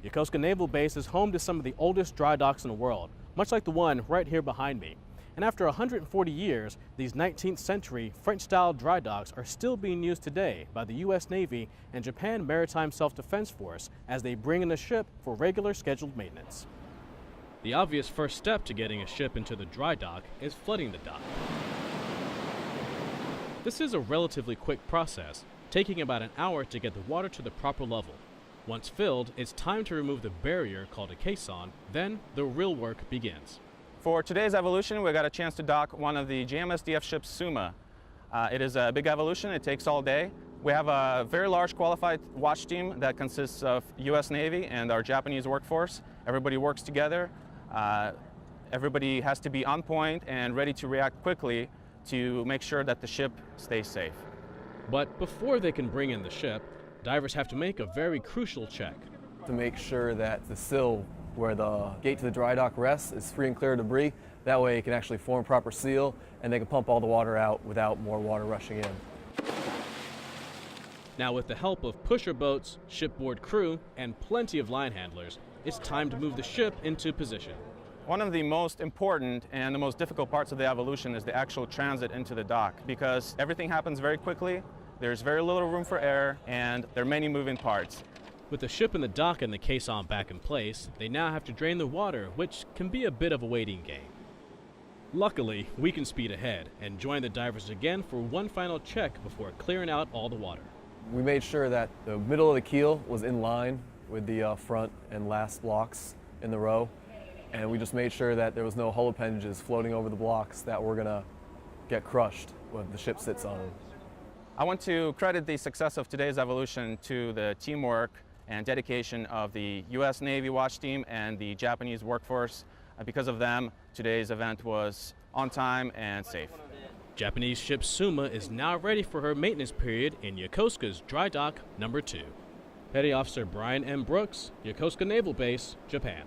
Yokosuka Naval Base is home to some of the oldest dry docks in the world, much like the one right here behind me. And after 140 years, these 19th century French-style dry docks are still being used today by the U.S. Navy and Japan Maritime Self-Defense Force as they bring in a ship for regular scheduled maintenance. The obvious first step to getting a ship into the dry dock is flooding the dock. This is a relatively quick process, taking about an hour to get the water to the proper level. Once filled, it's time to remove the barrier called a caisson, then the real work begins. For today's evolution, we got a chance to dock one of the JMSDF ships Suma. It is a big evolution, it takes all day. We have a very large qualified watch team that consists of US Navy and our Japanese workforce. Everybody works together. Everybody has to be on point and ready to react quickly to make sure that the ship stays safe. But before they can bring in the ship, divers have to make a very crucial check. To make sure that the sill where the gate to the dry dock rests is free and clear of debris. That way it can actually form proper seal and they can pump all the water out without more water rushing in. Now with the help of pusher boats, shipboard crew, and plenty of line handlers, it's time to move the ship into position. One of the most important and the most difficult parts of the evolution is the actual transit into the dock, because everything happens very quickly, there's very little room for error, and there are many moving parts. With the ship in the dock and the caisson back in place, they now have to drain the water, which can be a bit of a waiting game. Luckily, we can speed ahead and join the divers again for one final check before clearing out all the water. We made sure that the middle of the keel was in line with the front and last blocks in the row, and we just made sure that there was no hull appendages floating over the blocks that were going to get crushed when the ship sits on them. I want to credit the success of today's evolution to the teamwork and dedication of the US Navy watch team and the Japanese workforce. Because of them, today's event was on time and safe. Japanese ship Suma is now ready for her maintenance period in Yokosuka's dry dock number 2. Petty Officer Brian M. Brooks, Yokosuka Naval Base, Japan.